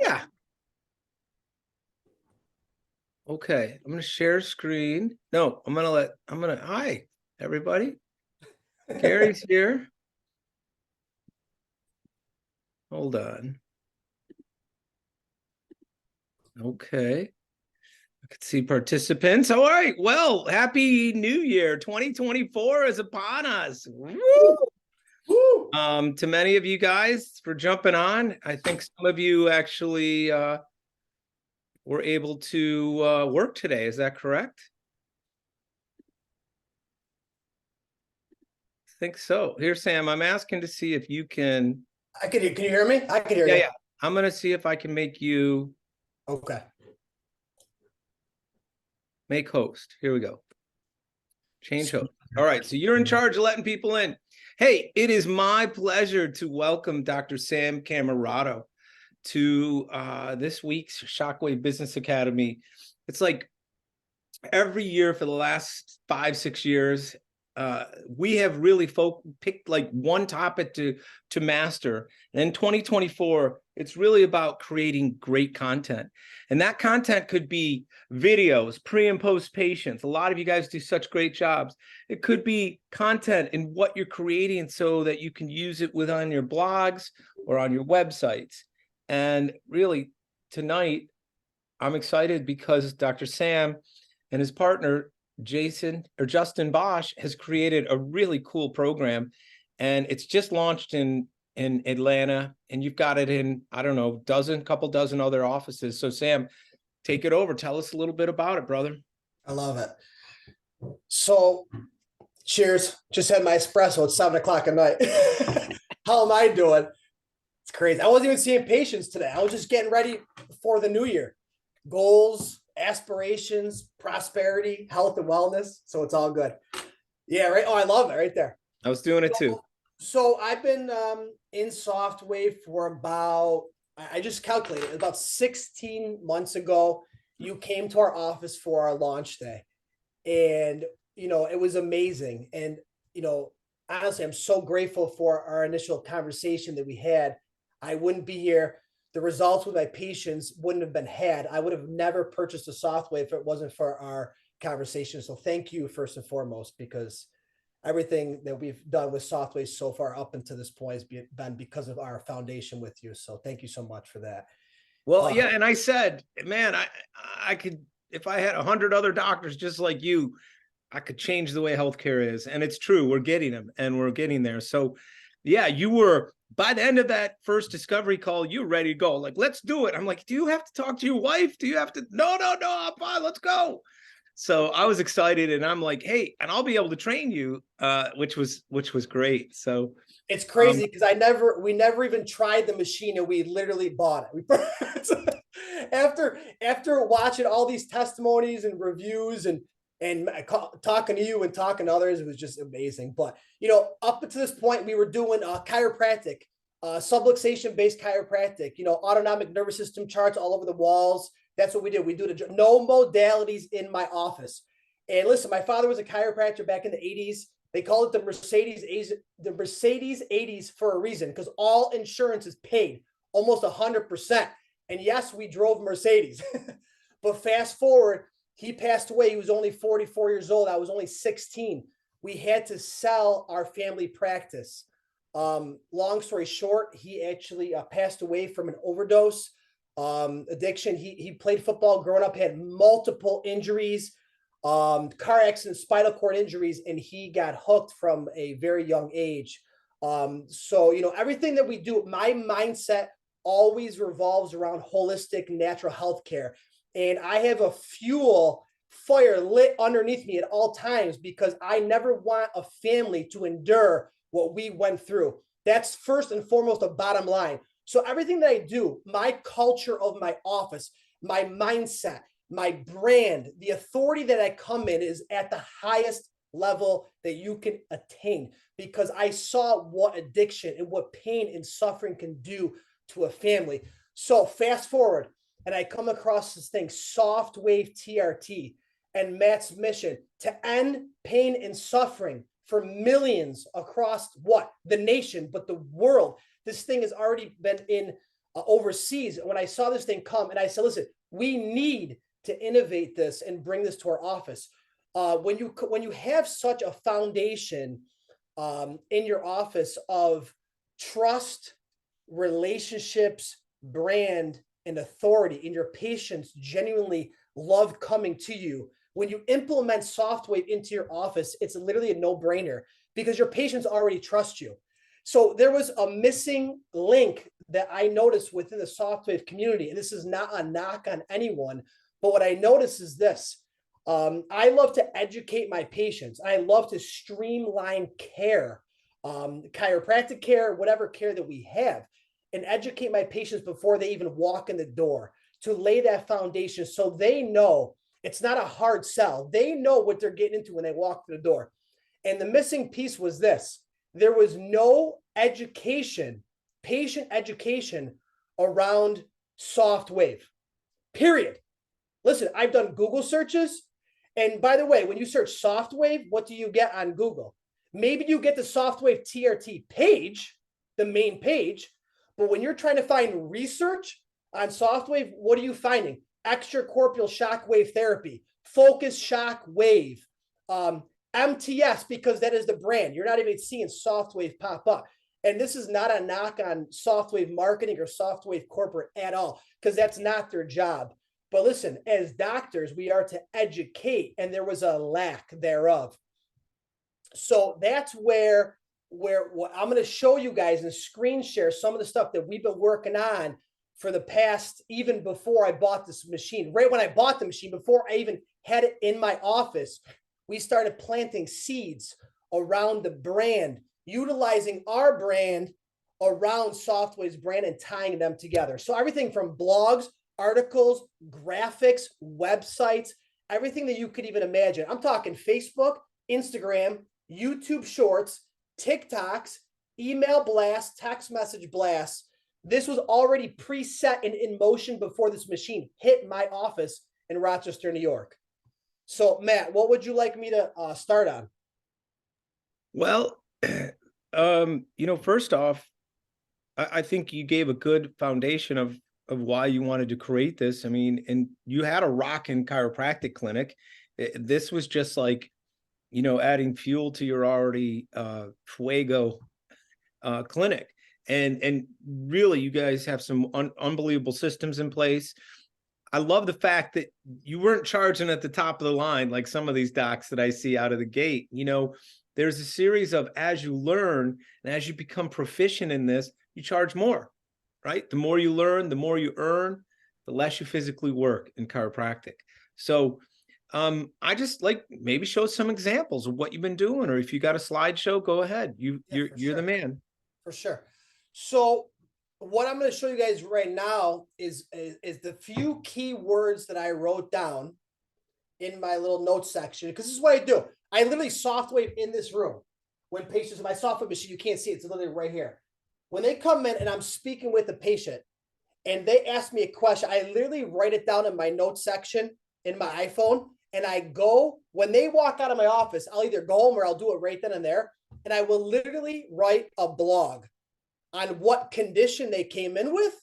Yeah. Okay, I'm gonna share screen. No, hi, everybody. Gary's here. Hold on. Okay. I can see participants. All right. Well, happy New Year. 2024 is upon us. Woo! Woo! To many of you guys for jumping on. I think some of you actually were able to work today. Is that correct? I think so. Here, Sam, I'm asking to see if you can. Can you hear me? I can hear you. Yeah. I'm gonna see if I can make you Okay. make host. Here we go. Change host. All right. So you're in charge of letting people in. Hey, it is my pleasure to welcome Dr. Sam Camarata to this week's Shockwave Business Academy. It's like every year for the last 5-6 years, we have really picked like one topic to master. And in 2024, it's really about creating great content. And that content could be videos, pre and post patients. A lot of you guys do such great jobs. It could be content in what you're creating so that you can use it on your blogs or on your websites. And really, tonight, I'm excited because Dr. Sam and his partner, Justin Bosch, has created a really cool program. And it's just launched in Atlanta, and you've got it in, I don't know, couple dozen other offices. So Sam, take it over. Tell us a little bit about it, brother. I love it. So cheers. Just had my espresso. It's 7:00 at night. How am I doing? It's crazy. I wasn't even seeing patients today. I was just getting ready for the new year. Goals, aspirations, prosperity, health, and wellness. So it's all good. Yeah, right. Oh, I love it right there. I was doing it too. So I've been in Softwave for about, I just calculated, about 16 months ago. You came to our office for our launch day, and it was amazing. And honestly, I'm so grateful for our initial conversation that we had. I wouldn't be here. The results with my patients wouldn't have been had. I would have never purchased a Softwave if it wasn't for our conversation. So thank you first and foremost, because everything that we've done with Softwave so far up until this point has been because of our foundation with you. So thank you so much for that. Well, yeah, and I said, man, I could, if I had 100 other doctors just like you, I could change the way healthcare is. And it's true. We're getting them and we're getting there. So yeah, you were, by the end of that first discovery call, you were ready to go. Like, let's do it. I'm like, do you have to talk to your wife? Do you have to? No, I'm fine. Let's go. So I was excited, and I'm like, hey, and I'll be able to train you, which was great. So it's crazy because we never even tried the machine, and we literally bought it. after watching all these testimonies and reviews and talking to you and talking to others, it was just amazing. But up until this point, we were doing chiropractic, subluxation based chiropractic, autonomic nervous system charts all over the walls. That's what we did. We do no modalities in my office. And listen, my father was a chiropractor back in the 80s. They call it the Mercedes 80s for a reason, because all insurance is paid almost 100%. And yes, we drove Mercedes. But fast forward, he passed away. He was only 44 years old. I was only 16. We had to sell our family practice. Long story short, he actually passed away from an overdose. Addiction. He played football growing up, had multiple injuries, car accidents, spinal cord injuries, and he got hooked from a very young age. So everything that we do, my mindset always revolves around holistic natural health care. And I have a fire lit underneath me at all times, because I never want a family to endure what we went through. That's first and foremost a bottom line. So everything that I do, my culture of my office, my mindset, my brand, the authority that I come in is at the highest level that you can attain, because I saw what addiction and what pain and suffering can do to a family. So fast forward, and I come across this thing, Softwave TRT, and Matt's mission to end pain and suffering for millions across the nation, but the world. This thing has already been in overseas when I saw this thing come, and I said, listen, we need to innovate this and bring this to our office. When you have such a foundation in your office of trust, relationships, brand, and authority, and your patients genuinely love coming to you. When you implement SoftWave into your office, it's literally a no-brainer because your patients already trust you. So there was a missing link that I noticed within the SoftWave community, and this is not a knock on anyone, but what I noticed is this. I love to educate my patients. I love to streamline care, chiropractic care, whatever care that we have, and educate my patients before they even walk in the door to lay that foundation so they know it's not a hard sell. They know what they're getting into when they walk through the door. And the missing piece was this. There was no education, patient education around SoftWave, period. Listen, I've done Google searches. And by the way, when you search SoftWave, what do you get on Google? Maybe you get the SoftWave TRT page, the main page. But when you're trying to find research on SoftWave, what are you finding? Extracorporeal shock wave therapy, focus shock wave, MTS, because that is the brand. You're not even seeing SoftWave pop up. And this is not a knock on SoftWave marketing or SoftWave corporate at all, because that's not their job. But listen, as doctors, we are to educate, and there was a lack thereof. So that's where what I'm going to show you guys and screen share some of the stuff that we've been working on for the past, even before I bought this machine. Right when I bought the machine, before I even had it in my office, we started planting seeds around the brand, utilizing our brand around SoftWave's brand and tying them together. So everything from blogs, articles, graphics, websites, everything that you could even imagine. I'm talking Facebook, Instagram, YouTube Shorts, TikToks, email blasts, text message blasts. This was already preset and in motion before this machine hit my office in Rochester, New York. So, Matt, what would you like me to start on? Well, first off, I think you gave a good foundation of why you wanted to create this. I mean, and you had a rockin' chiropractic clinic. This was just like, adding fuel to your already fuego clinic. And really, you guys have some unbelievable systems in place. I love the fact that you weren't charging at the top of the line like some of these docs that I see out of the gate. There's a series of, as you learn and as you become proficient in this, you charge more, right? The more you learn, the more you earn, the less you physically work in chiropractic. So I just like maybe show some examples of what you've been doing, or if you got a slideshow, go ahead. You're sure. the man. For sure. So what I'm going to show you guys right now is the few key words that I wrote down in my little notes section, because this is what I do. I literally SoftWave in this room. When patients, my SoftWave machine, you can't see it, it's literally right here. When they come in and I'm speaking with the patient and they ask me a question, I literally write it down in my notes section in my iPhone. And I go, when they walk out of my office, I'll either go home or I'll do it right then and there. And I will literally write a blog on what condition they came in with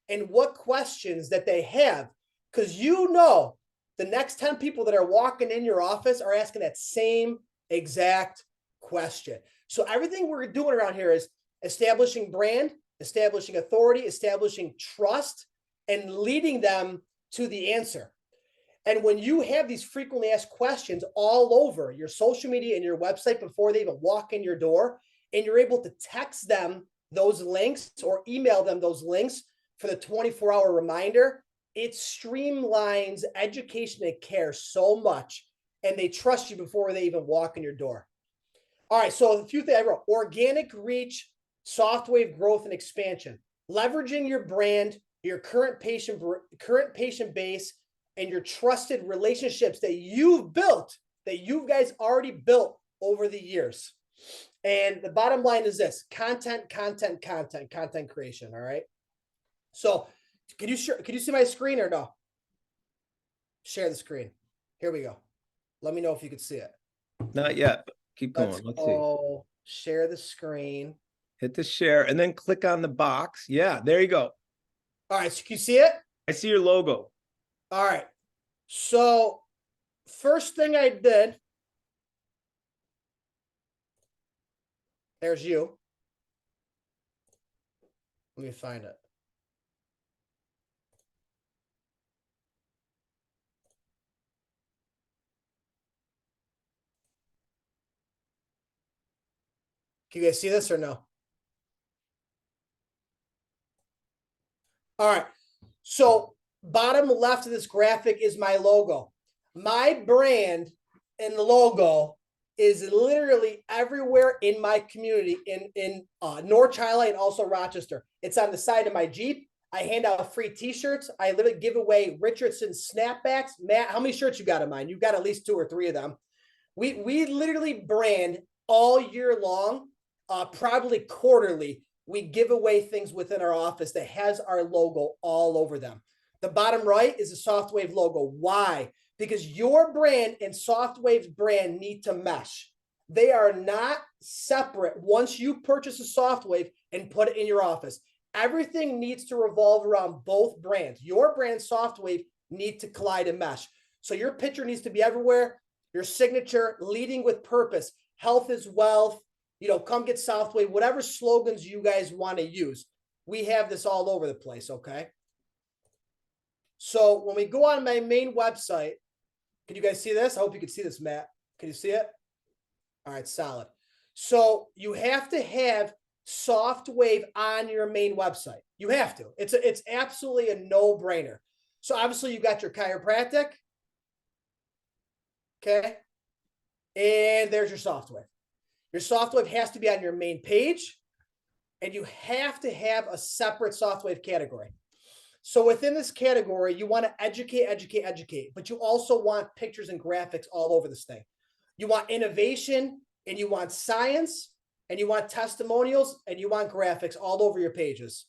and what questions that they have. Because the next 10 people that are walking in your office are asking that same exact question. So everything we're doing around here is establishing brand, establishing authority, establishing trust, and leading them to the answer. And when you have these frequently asked questions all over your social media and your website before they even walk in your door, and you're able to text them those links or email them those links for the 24-hour reminder, it streamlines education and care so much, and they trust you before they even walk in your door. All right, so a few things I wrote: organic reach, SoftWave growth and expansion, leveraging your brand, your current patient base, and your trusted relationships that you've built, that you guys already built over the years. And the bottom line is this: content creation. All right. So can you see my screen or no? Share the screen. Here we go. Let me know if you can see it. Not yet, but keep going. Let's see. Share the screen. Hit the share and then click on the box. Yeah, there you go. All right, so can you see it? I see your logo. All right. So first thing I did, there's you. Let me find it. Can you guys see this or no? All right. So bottom left of this graphic is my logo. My brand and the logo is literally everywhere in my community in North Carolina and also Rochester. It's on the side of my Jeep. I hand out free T-shirts. I literally give away Richardson snapbacks. Matt, how many shirts you got of mine? You've got at least 2 or 3 of them. We literally brand all year long, probably quarterly. We give away things within our office that has our logo all over them. The bottom right is a SoftWave logo. Why? Because your brand and SoftWave's brand need to mesh. They are not separate once you purchase a SoftWave and put it in your office. Everything needs to revolve around both brands. Your brand, SoftWave, need to collide and mesh. So your picture needs to be everywhere. Your signature, leading with purpose, health is wealth, come get SoftWave, whatever slogans you guys want to use. We have this all over the place, okay? So when we go on my main website, can you guys see this? I hope you can see this, Matt. Can you see it? All right, solid. So you have to have SoftWave on your main website. You have to. It's absolutely a no-brainer. So obviously you got your chiropractic. Okay. And there's your SoftWave. Your SoftWave has to be on your main page, and you have to have a separate SoftWave category. So within this category, you want to educate, but you also want pictures and graphics all over this thing. You want innovation, and you want science, and you want testimonials, and you want graphics all over your pages.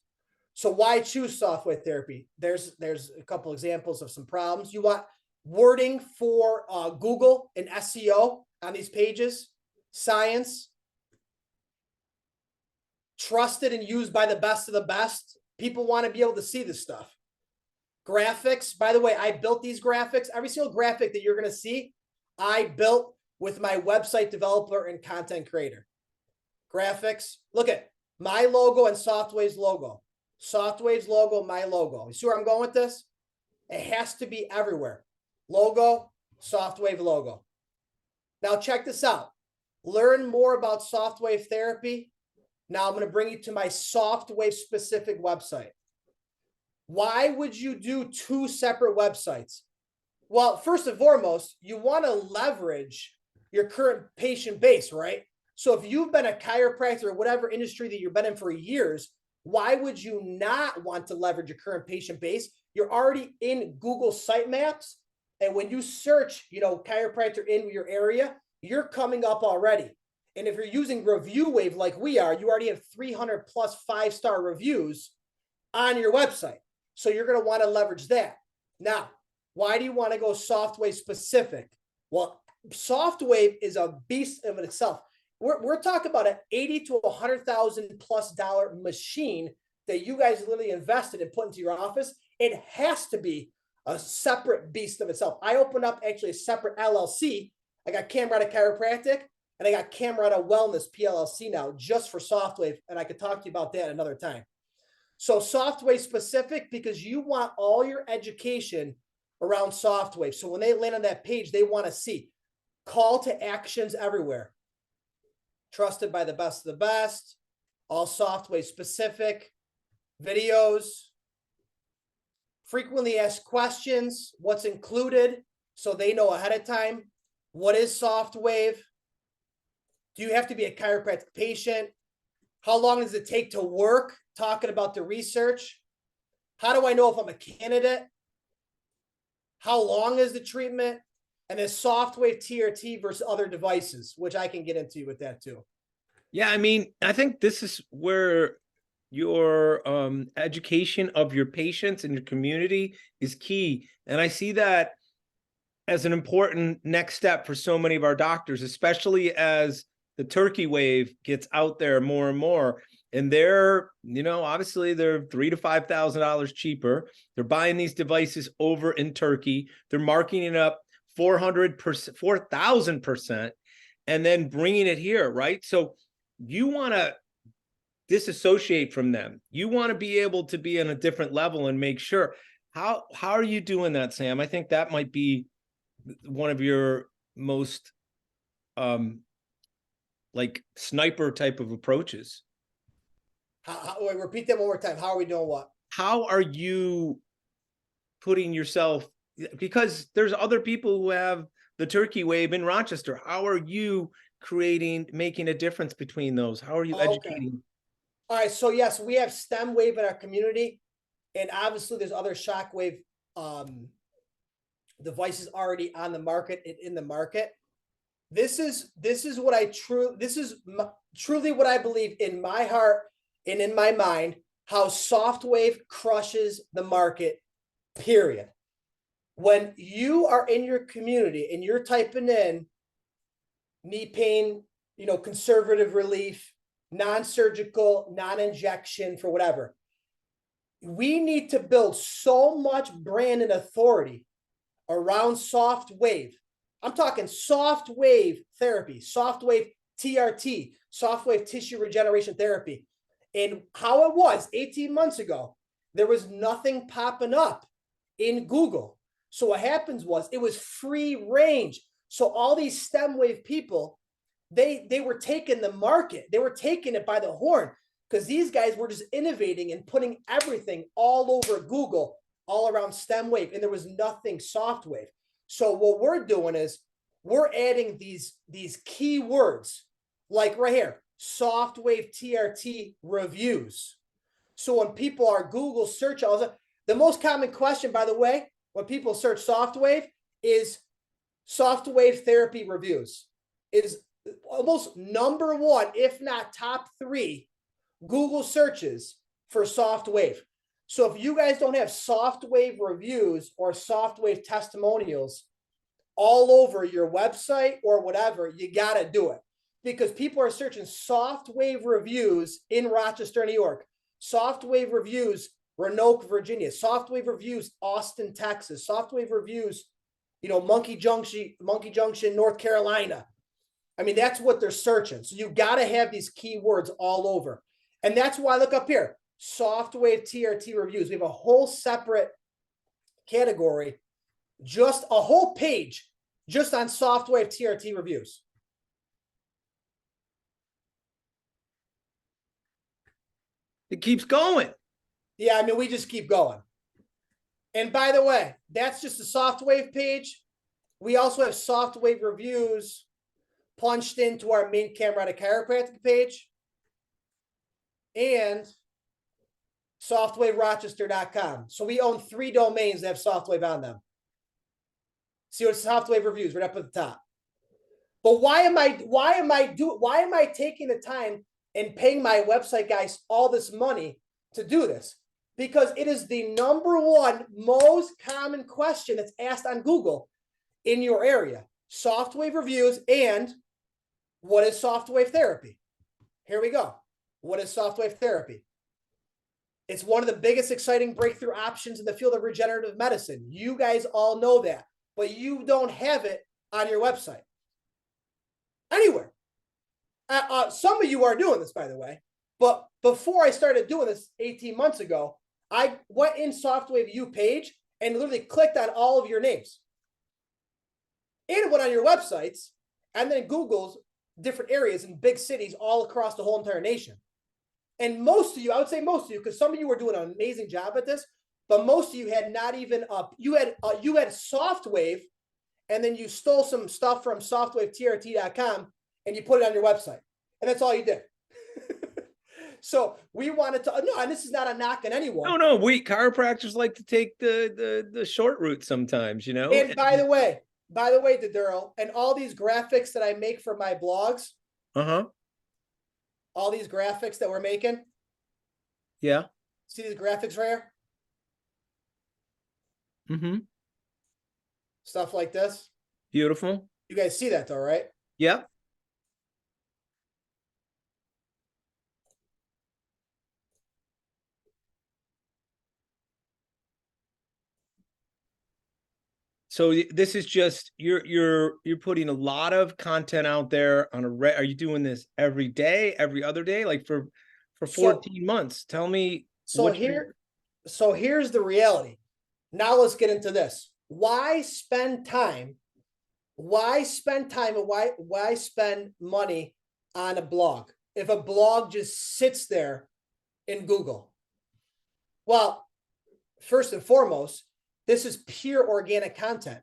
So why choose SoftWave therapy? There's a couple examples of some problems. You want wording for Google and SEO on these pages, science, trusted and used by the best of the best. People want to be able to see this stuff. Graphics, by the way, I built these graphics. Every single graphic that you're going to see, I built with my website developer and content creator. Graphics, look at my logo and SoftWave's logo. SoftWave's logo, my logo. You see where I'm going with this? It has to be everywhere. Logo, SoftWave logo. Now check this out. Learn more about SoftWave therapy. Now I'm going to bring you to my SoftWave specific website. Why would you do 2 separate websites? Well, first and foremost, you want to leverage your current patient base, right? So if you've been a chiropractor or whatever industry that you've been in for years, why would you not want to leverage your current patient base? You're already in Google sitemaps. And when you search, chiropractor in your area, you're coming up already. And if you're using ReviewWave like we are, you already have 300 plus 5-star reviews on your website. So you're going to want to leverage that. Now, why do you want to go SoftWave specific? Well, SoftWave is a beast of itself. We're talking about an $80,000 to $100,000 plus machine that you guys literally invested and put into your office. It has to be a separate beast of itself. I opened up actually a separate LLC. I got Camarata Chiropractic and I got Camarata Wellness PLLC now just for SoftWave. And I could talk to you about that another time. So SoftWave specific because you want all your education around SoftWave. So when they land on that page, they want to see call to actions everywhere. Trusted by the best of the best, all SoftWave specific, videos, frequently asked questions, what's included, so they know ahead of time, what is SoftWave? Do you have to be a chiropractic patient? How long does it take to work? Talking about the research. How do I know if I'm a candidate? How long is the treatment? And then SoftWave TRT versus other devices, which I can get into with that too. Yeah, I mean, I think this is where your education of your patients and your community is key. And I see that as an important next step for so many of our doctors, especially as the turkey wave gets out there more and more. and they're, you know, obviously they're $3,000 to $5,000 cheaper. They're buying these devices over in Turkey. They're marking it up 400%, 4,000%, and then bringing it here, right? So you want to disassociate from them. You want to be able to be on a different level and make sure. How are you doing that, Sam? I think that might be one of your most like sniper type of approaches. Wait, repeat that one more time. How are we doing what? How are you putting yourself, because there's other people who have the turkey wave in Rochester. How are you making a difference between those? How are you educating? All right, so yes, we have STEM wave in our community, and obviously there's other shockwave devices already on the market and in the market. This is what truly what I believe in my heart and in my mind, how SoftWave crushes the market, period. When you are in your community and you're typing in knee pain, you know, conservative relief, non-surgical, non-injection for whatever, we need to build so much brand and authority around SoftWave. I'm talking soft wave therapy, soft wave TRT, soft wave tissue regeneration therapy. And how it was 18 months ago, there was nothing popping up in Google. So what happens was it was free range. So all these STEM wave people, they were taking the market. They were taking it by the horn because these guys were just innovating and putting everything all over Google, all around STEM wave, and there was nothing soft wave. So what we're doing is we're adding these keywords, like right here, soft wave TRT reviews. So when people are Google search, the most common question, by the way, when people search soft wave is soft wave therapy reviews. Is almost number one, if not top three, Google searches for soft wave. So if you guys don't have soft wave reviews or soft wave testimonials all over your website or whatever, you got to do it, because people are searching soft wave reviews in Rochester, New York, soft wave reviews, Roanoke, Virginia, soft wave reviews, Austin, Texas, soft wave reviews, you know, Monkey Junction, North Carolina. I mean, that's what they're searching. So you got to have these keywords all over. And that's why, look up here, soft wave TRT reviews. We have a whole separate category, just a whole page just on soft wave TRT reviews. It keeps going. Yeah, I mean, we just keep going. And by the way, that's just the soft wave page. We also have soft wave reviews punched into our main Camarata chiropractic page and softwaverochester.com. So we own 3 domains that have softwave on them. See what softwave reviews right up at the top. But why am I taking the time and paying my website guys all this money to do this? Because it is the number one most common question that's asked on Google in your area. Softwave reviews and what is softwave therapy? Here we go. What is softwave therapy? It's one of the biggest exciting breakthrough options in the field of regenerative medicine. You guys all know that, but you don't have it on your website anywhere. Some of you are doing this, by the way, but before I started doing this 18 months ago, I went in Softwave U page and literally clicked on all of your names. And it went on your websites, and then Google's different areas in big cities all across the whole entire nation. And most of you, I would say most of you, because some of you were doing an amazing job at this, but most of you had not even you had SoftWave, and then you stole some stuff from softwavetrt.com and you put it on your website, and that's all you did. So we wanted to no, and this is not a knock on anyone. No, we chiropractors like to take the short route sometimes, you know. And by the way, Dadurl, and all these graphics that I make for my blogs, all these graphics that we're making. Yeah. See these graphics right here? Stuff like this. Beautiful. You guys see that though, right? Yep. So this is just you're putting a lot of content out there on are you doing this every day, every other day, like for So 14 months? Tell me so what here so here's the reality. Now let's get into this. Why spend time? Why spend time and why spend money on a blog if a blog just sits there in Google? Well, first and foremost, this is pure organic content.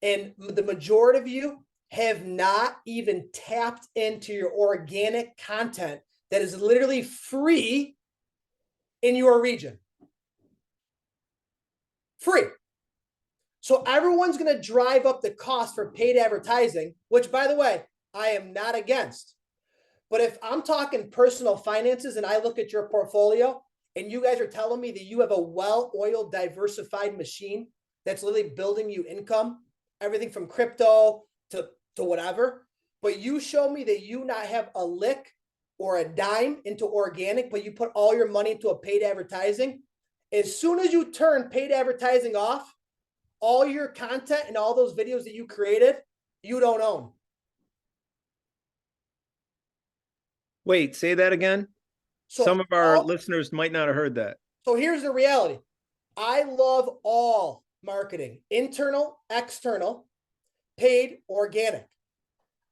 And the majority of you have not even tapped into your organic content that is literally free in your region. Free. So everyone's going to drive up the cost for paid advertising, which, by the way, I am not against. But if I'm talking personal finances and I look at your portfolio and you guys are telling me that you have a well-oiled, diversified machine that's literally building you income, everything from crypto to whatever, but you show me that you not have a lick or a dime into organic, but you put all your money into a paid advertising, as soon as you turn paid advertising off, all your content and all those videos that you created, you don't own. Wait, say that again. Some So of our listeners might not have heard that. So here's the reality. I love all marketing, internal, external, paid, organic.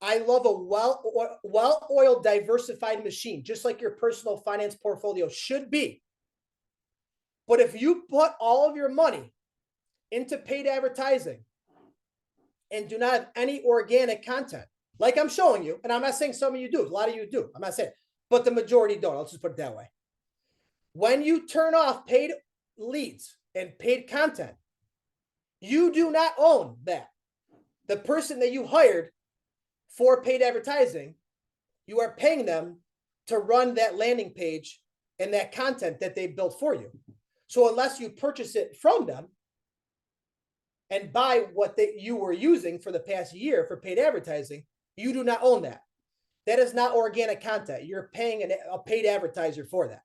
I love a well-oiled, diversified machine, just like your personal finance portfolio should be. But if you put all of your money into paid advertising and do not have any organic content, like I'm showing you, and I'm not saying some of you do, a lot of you do, I'm not saying, but the majority don't. Let's just put it that way. When you turn off paid leads and paid content, you do not own that. The person that you hired for paid advertising, you are paying them to run that landing page and that content that they built for you. So unless you purchase it from them and buy what you were using for the past year for paid advertising, you do not own that. That is not organic content. You're paying a paid advertiser for that.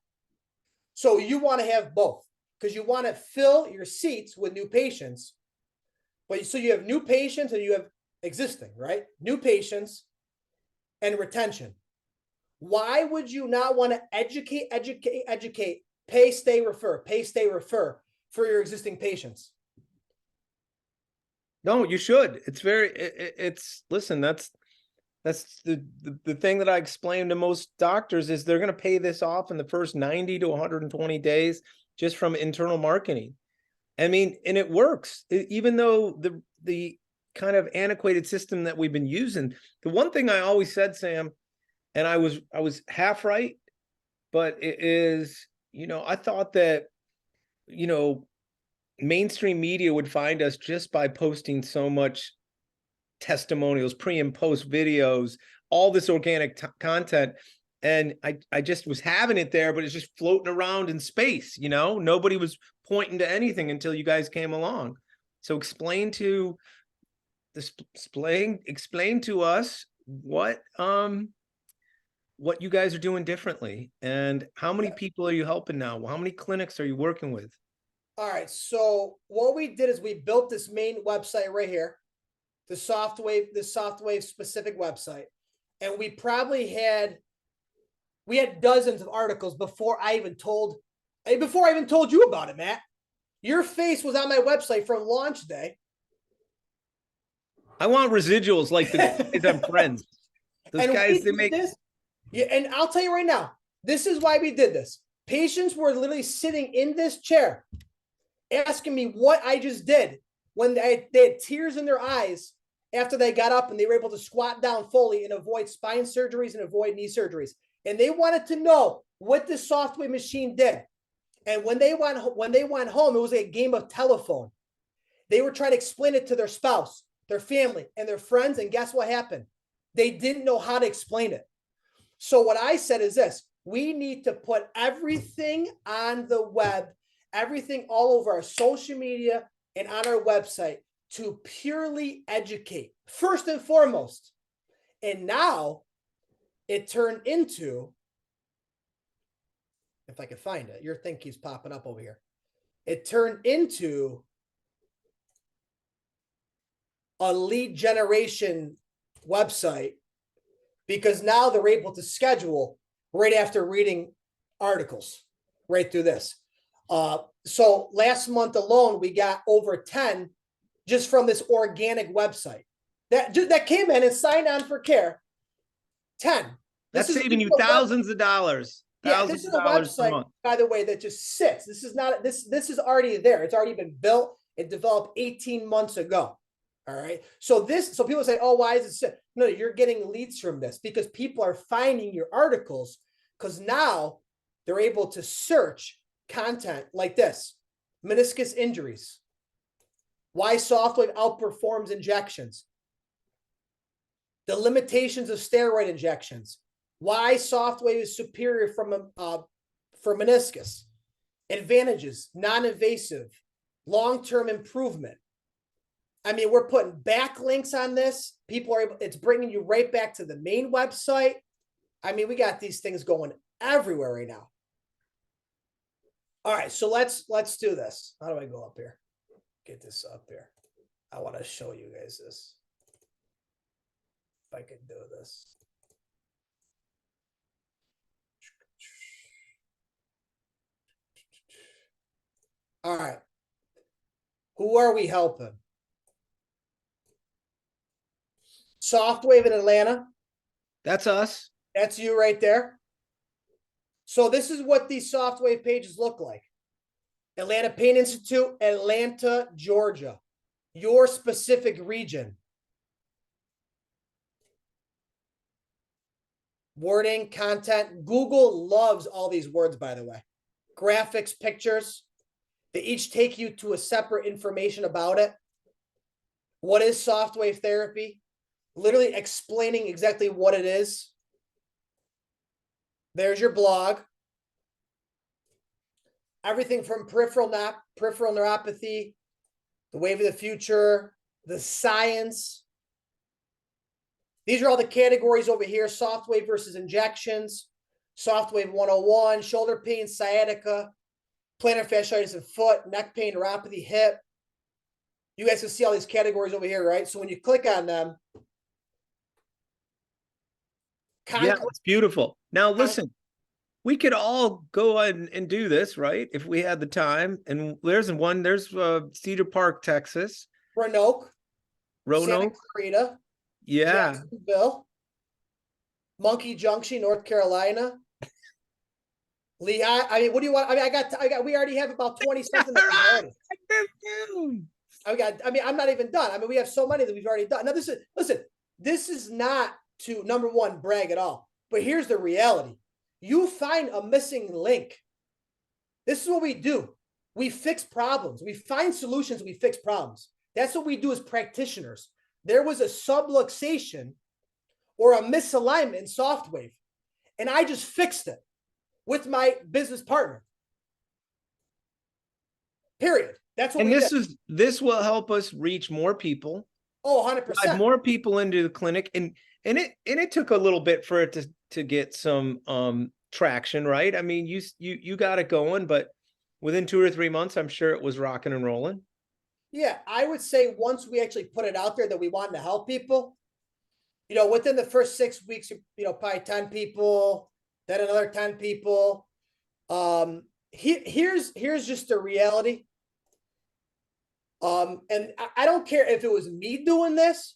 So you want to have both because you want to fill your seats with new patients. But so you have new patients and you have existing, right? New patients and retention. Why would you not want to educate, pay, stay, refer for your existing patients? No, you should. It's listen, that's the thing that I explain to most doctors is they're going to pay this off in the first 90 to 120 days just from internal marketing. I mean, and it works, even though the kind of antiquated system that we've been using. The one thing I always said, Sam, and I was half right, but it is, I thought that, mainstream media would find us just by posting so much testimonials, pre and post videos, all this organic content. And I just was having it there, but it's just floating around in space. Nobody was pointing to anything until you guys came along. So explain to us what you guys are doing differently and how many people are you helping now? How many clinics are you working with? All right. So what we did is we built this main website right here, the SoftWave specific website. And we had dozens of articles before I even told you about it, Matt. Your face was on my website from launch day. I want residuals like the guys I'm friends. Those guys, they make this. Yeah, and I'll tell you right now, this is why we did this. Patients were literally sitting in this chair asking me what I just did when they had tears in their eyes after they got up and they were able to squat down fully and avoid spine surgeries and avoid knee surgeries. And they wanted to know what this software machine did. And when they went home, it was a game of telephone. They were trying to explain it to their spouse, their family, and their friends. And guess what happened? They didn't know how to explain it. So what I said is this: we need to put everything on the web, everything all over our social media and on our website to purely educate, first and foremost. And now it turned into, if I can find it, your thing keeps popping up over here. It turned into a lead generation website because now they're able to schedule right after reading articles right through this. So last month alone, we got over 10 just from this organic website that came in and signed on for care. 10. That's saving you thousands of dollars. Yeah, this is a website, by the way, that just sits. This is not this is already there. It's already been built and developed 18 months ago. All right. So people say, oh, why is it sit? No, you're getting leads from this because people are finding your articles because now they're able to search content like this: meniscus injuries, why Softwave outperforms injections, the limitations of steroid injections, why Softwave is superior for meniscus, advantages, non-invasive, long-term improvement. I mean, we're putting backlinks on this. People are able, it's bringing you right back to the main website. I mean, we got these things going everywhere right now. All right, so let's do this. How do I go up here? Get this up here. I want to show you guys this. If I could do this. All right. Who are we helping? Softwave in Atlanta. That's us. That's you right there. So this is what these Softwave pages look like. Atlanta Pain Institute, Atlanta, Georgia. Your specific region. Wording, content. Google loves all these words, by the way. Graphics, pictures. They each take you to a separate information about it. What is Softwave therapy? Literally explaining exactly what it is. There's your blog. Everything from peripheral neuropathy, the wave of the future, the science. These are all the categories over here: Softwave versus injections, Softwave 101, shoulder pain, sciatica, plantar fasciitis of foot, neck pain, neuropathy, hip. You guys can see all these categories over here, right? So when you click on them, yeah, it's beautiful. Now listen, we could all go and do this, right? If we had the time. And there's Cedar Park, Texas. Roanoke. Santa Clarita. Yeah. Jacksonville. Monkey Junction, North Carolina. Lehigh. I mean, what do you want? I mean, we already have about 20 something. I'm not even done. I mean, we have so many that we've already done. Now, this is not to, number one, brag at all. But here's the reality. You find a missing link. This is what we do. We fix problems. We find solutions. We fix problems. That's what we do as practitioners. There was a subluxation or a misalignment in Softwave, and I just fixed it with my business partner. Period. That's what. And this will help us reach more people. Oh, 100%. More people into the clinic, and it took a little bit for it to get some traction, right? I mean, you got it going, but within 2 or 3 months, I'm sure it was rocking and rolling. Yeah, I would say once we actually put it out there that we wanted to help people, within the first 6 weeks, probably 10 people, then another 10 people. Here's just the reality. And I don't care if it was me doing this,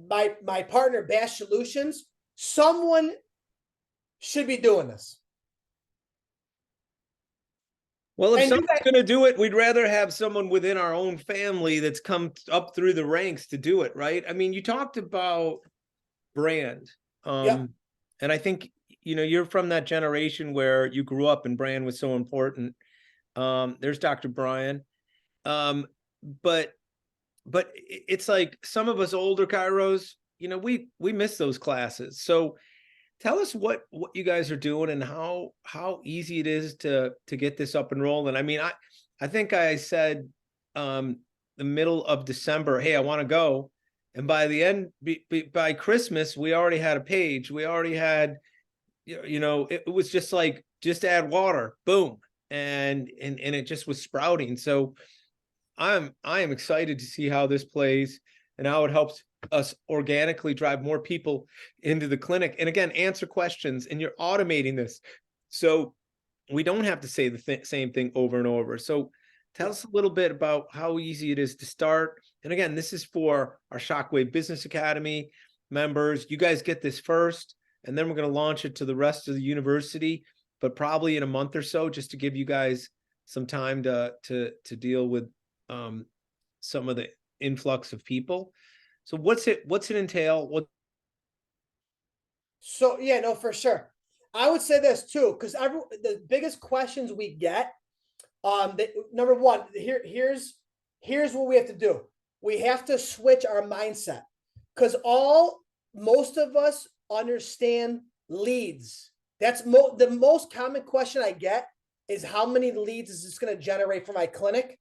my partner Bash Solutions, someone should be doing this. Well, if someone's going to do it, we'd rather have someone within our own family that's come up through the ranks to do it, right? I mean, you talked about brand. Yep. And I think, you're from that generation where you grew up and brand was so important. There's Dr. Brian. But it's like some of us older chiros, we miss those classes. So tell us what you guys are doing and how easy it is to get this up and rolling. I mean, I think I said the middle of December, hey, I want to go. And by the end, by Christmas, we already had a page. We already had, it was just like, just add water, boom. And it just was sprouting. So I am excited to see how this plays. and how it helps us organically drive more people into the clinic. And again, answer questions, and you're automating this. So we don't have to say the same thing over and over. So tell us a little bit about how easy it is to start. And again, this is for our Shockwave Business Academy members. You guys get this first, and then we're going to launch it to the rest of the university, but probably in a month or so, just to give you guys some time to deal with some of the influx of people. So what's it entail? What? So yeah, no, for sure. I would say this too, because the biggest questions we get, number one, here's what we have to do. We have to switch our mindset, because most of us understand leads. That's the most common question I get is, how many leads is this going to generate for my clinic?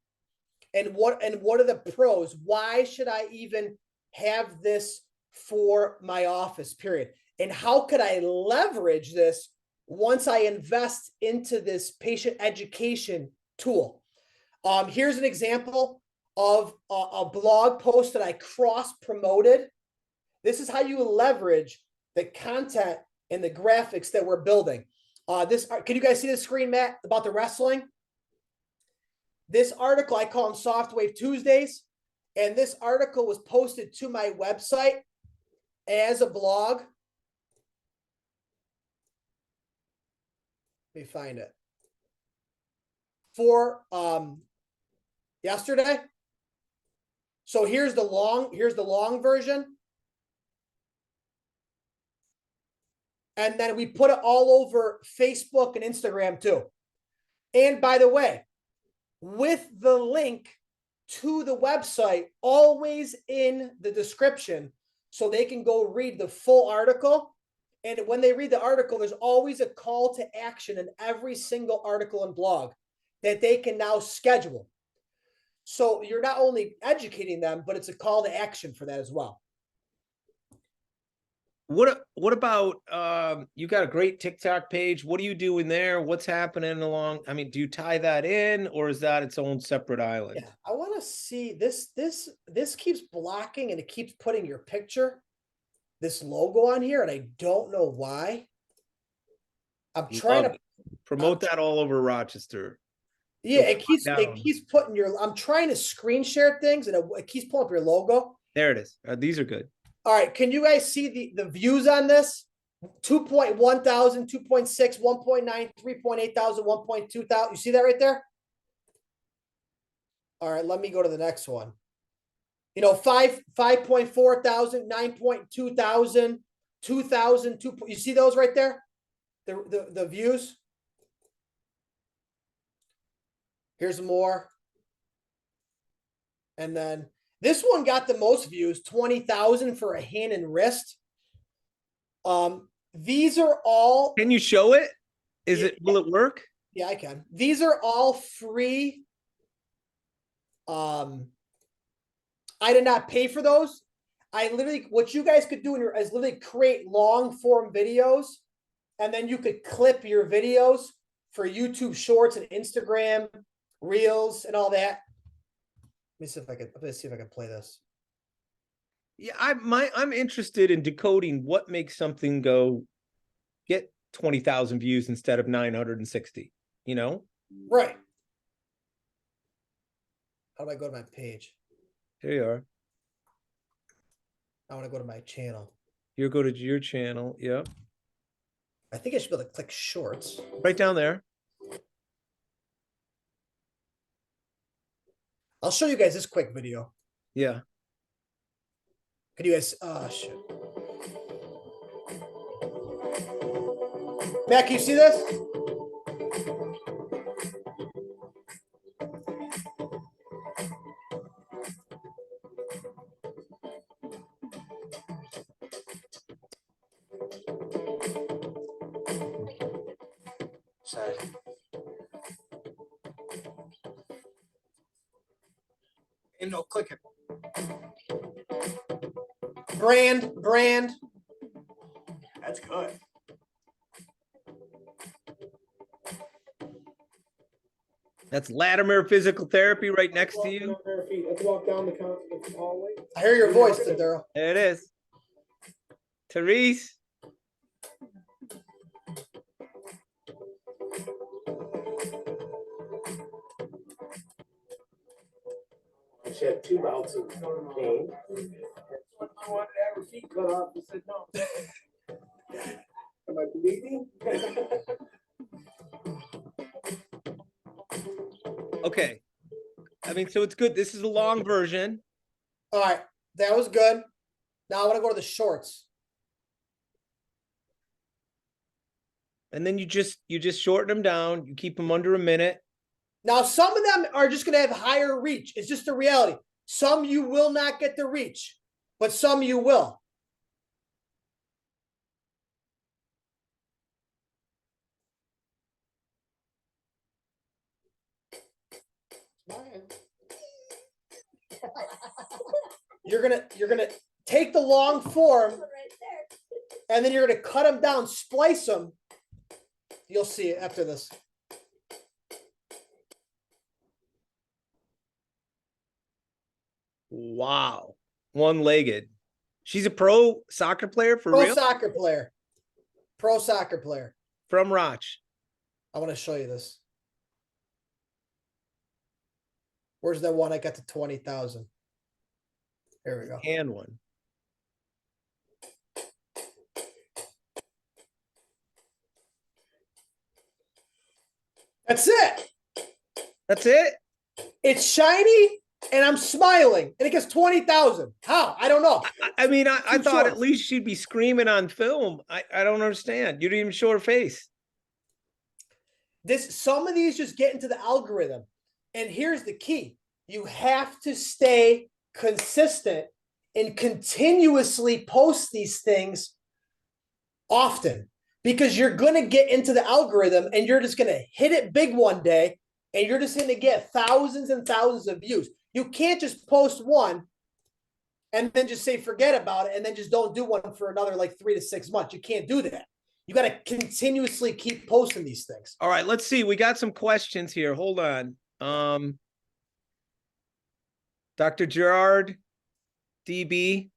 And what are the pros? Why should I even have this for my office, period? And how could I leverage this once I invest into this patient education tool? Here's an example of a blog post that I cross-promoted. This is how you leverage the content and the graphics that we're building. Can you guys see the screen, Matt, about the wrestling? This article, I call them Softwave Tuesdays. And this article was posted to my website as a blog. Let me find it. For yesterday. So here's the long version. And then we put it all over Facebook and Instagram too. And by the way, with the link to the website always in the description, so they can go read the full article. And when they read the article, there's always a call to action in every single article and blog that they can now schedule. So you're not only educating them, but it's a call to action for that as well. What about you got a great TikTok page? What are you doing there? What's happening along? I mean, do you tie that in, or is that its own separate island? Yeah, I want to see this. This keeps blocking, and it keeps putting your picture, this logo on here, and I don't know why. I'm trying to promote that all over Rochester. Yeah, it keeps putting your. I'm trying to screen share things, and it keeps pulling up your logo. There it is. These are good. All right, can you guys see the views on this? 2.1 thousand, 2.6, 1.9, 3.8 thousand, 1.2 thousand. You see that right there? All right, let me go to the next one. 5.4 thousand, 9.2 thousand, 2,000, you see those right there? The views. Here's more. And then this one got the most views, 20,000 for a hand and wrist. These are all. Can you show it? Will it work? Yeah, I can. These are all free. I did not pay for those. What you guys could do is literally create long form videos, and then you could clip your videos for YouTube Shorts and Instagram Reels and all that. Let me see if I can play this. Yeah, I'm interested in decoding what makes something get 20,000 views instead of 960. Right. How do I go to my page? Here you are. I want to go to my channel. You go to your channel. Yep. I think I should be able to click Shorts. Right down there. I'll show you guys this quick video. Yeah. Can you guys? Oh shit. Matt, can you see this? Sorry. And no, click it. Brand. That's good. That's Latimer Physical Therapy right next to you. Let's walk down the hallway. I hear your voice, Daryl. There it is. Therese. She had 2 bouts of pain. I wanted to have her feet cut off. I said no. Am I bleeding? Okay. I mean, so it's good. This is a long version. All right, that was good. Now I want to go to the shorts. And then you just shorten them down. You keep them under a minute. Now, some of them are just going to have higher reach. It's just the reality. Some you will not get the reach, but some you will. You're gonna take the long form, and then you're gonna cut them down, splice them. You'll see it after this. Wow. One-legged. She's a pro soccer player for real? Soccer player. Pro soccer player. From Roch. I want to show you this. Where's that one I got to 20,000? There we go. And one. That's it. That's it? It's shiny and I'm smiling and it gets 20,000. How? I don't know. I mean, I thought short. at least she'd be screaming on film. I don't understand. You didn't even show her face. Some of these just get into the algorithm. And here's the key. You have to stay consistent and continuously post these things often, because you're going to get into the algorithm and you're just going to hit it big one day and you're just going to get thousands and thousands of views. You can't just post one and then just say forget about it and then just don't do one for another like 3 to 6 months. You can't do that. You got to continuously keep posting these things. All right, let's see. We got some questions here. Hold on. Dr. Gerard DB,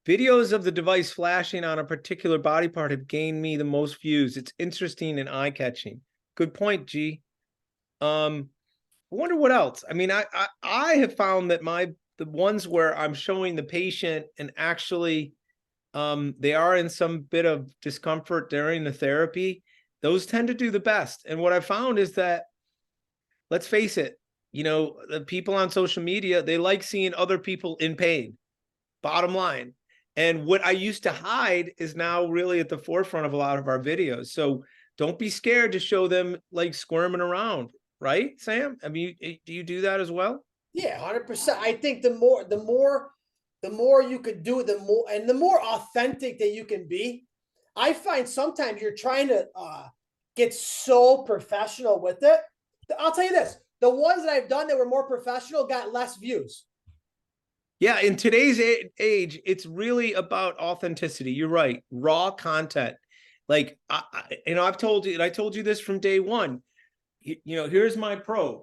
videos of the device flashing on a particular body part have gained me the most views. It's interesting and eye-catching. Good point, G. I wonder what else. I mean, I have found that the ones where I'm showing the patient and actually they are in some bit of discomfort during the therapy, those tend to do the best. And what I found is that, let's face it, you know, the people on social media, they like seeing other people in pain, bottom line. And what I used to hide is now really at the forefront of a lot of our videos. So don't be scared to show them like squirming around, right, Sam? I mean, do you do that as well? Yeah, 100%. I think the more you could do, the more authentic that you can be. I find sometimes you're trying to get so professional with it. I'll tell you this. The ones that I've done that were more professional got less views. Yeah, in today's age, it's really about authenticity. You're right. Raw content. Like, I've told you, and I told you this from day one. You know, here's my probe.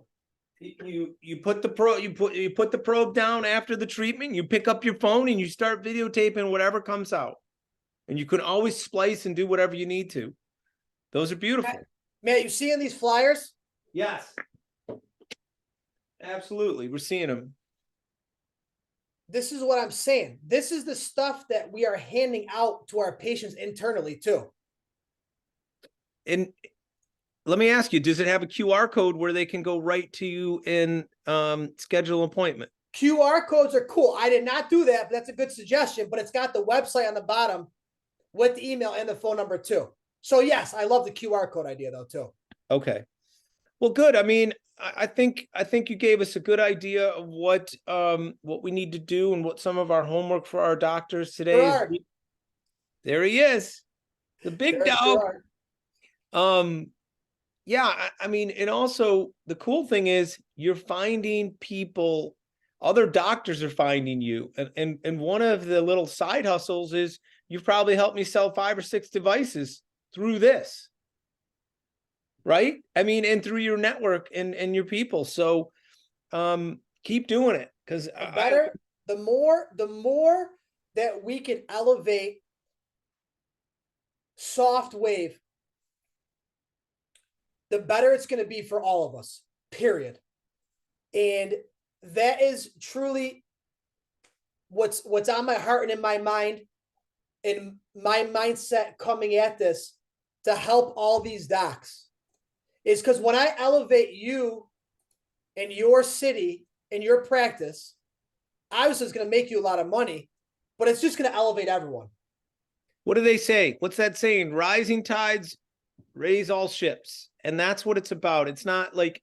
You put the probe, you put the probe down after the treatment. You pick up your phone and you start videotaping whatever comes out. And you can always splice and do whatever you need to. Those are beautiful. Matt, you seeing these flyers? Yes. Absolutely. We're seeing them. This is what I'm saying. This is the stuff that we are handing out to our patients internally too. And let me ask you, does it have a QR code where they can go right to you and schedule an appointment? QR codes are cool. I did not do that, but that's a good suggestion. But it's got the website on the bottom with the email and the phone number too. So yes, I love the QR code idea though too. Okay. Well, good. I mean, I think you gave us a good idea of what we need to do and what some of our homework for our doctors today is. There he is, the big dog. Yeah, I mean, and also the cool thing is you're finding people, other doctors are finding you. And one of the little side hustles is you've probably helped me sell 5 or 6 devices through this. right? I mean, and through your network and your people. So keep doing it, because the more that we can elevate soft wave, the better it's going to be for all of us, period. And that is truly what's on my heart and in my mind and my mindset coming at this to help all these docs, is because when I elevate you in your city, in your practice, obviously it's going to make you a lot of money, but it's just going to elevate everyone. What do they say? What's that saying? Rising tides raise all ships. And that's what it's about. It's not like,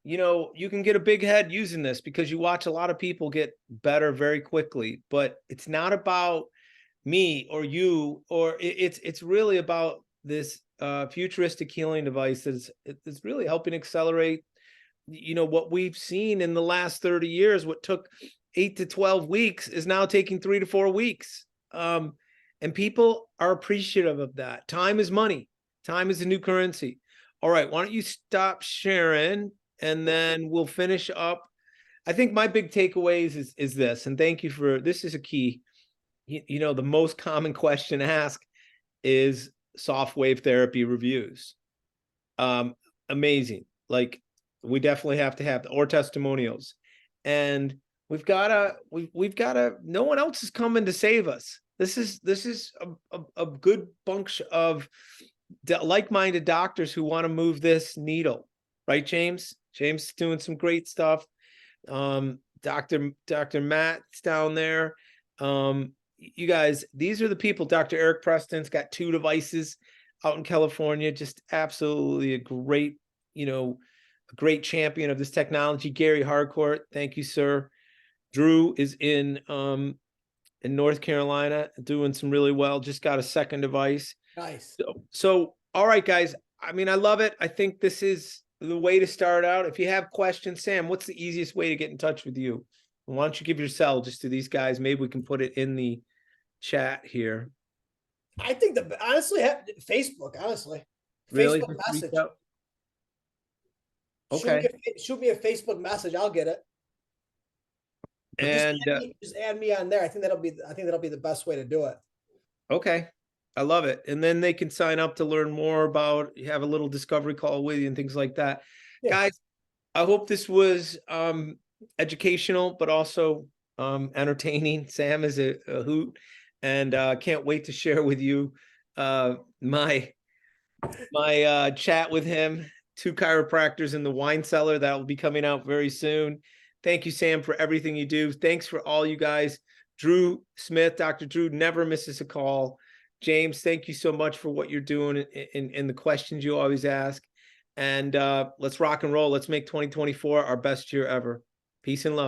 you know, you can get a big head using this because you watch a lot of people get better very quickly, but it's not about me or you, or it's really about this futuristic healing device that's really helping accelerate, you know, what we've seen in the last 30 years. What took 8 to 12 weeks is now taking 3 to 4 weeks. And people are appreciative of that. Time is money. Time is a new currency. All right, why don't you stop sharing, and then we'll finish up. I think my big takeaways is this, and thank you for this. Is a key. You know, the most common question asked is soft wave therapy reviews. Amazing. Like, we definitely have to have, or testimonials, and we've gotta, no one else is coming to save us. This is a good bunch of like-minded doctors who want to move this needle, right, James? James is doing some great stuff. Dr. Matt's down there. You guys, these are the people. Dr. Eric Preston's got 2 devices out in California. Just absolutely a great, you know, a great champion of this technology. Gary Harcourt, thank you, sir. Drew is in North Carolina, doing some really well. Just got a 2nd device. Nice. So all right, guys. I mean, I love it. I think this is the way to start out. If you have questions, Sam, what's the easiest way to get in touch with you? Why don't you give your cell just to these guys? Maybe we can put it in the chat here. I think honestly, Facebook, honestly. Really? Facebook message. Okay. Shoot me a Facebook message. I'll get it. And just add me on there. I think that'll be the best way to do it. Okay. I love it. And then they can sign up to learn more about, you have a little discovery call with you and things like that. Yeah. Guys, I hope this was educational, but also entertaining. Sam is a hoot, and can't wait to share with you my chat with him. 2 chiropractors in the wine cellar that will be coming out very soon. Thank you, Sam, for everything you do. Thanks for all you guys. Drew Smith, Dr. Drew never misses a call. James, thank you so much for what you're doing in the questions you always ask. And let's rock and roll. Let's make 2024 our best year ever. Peace and love.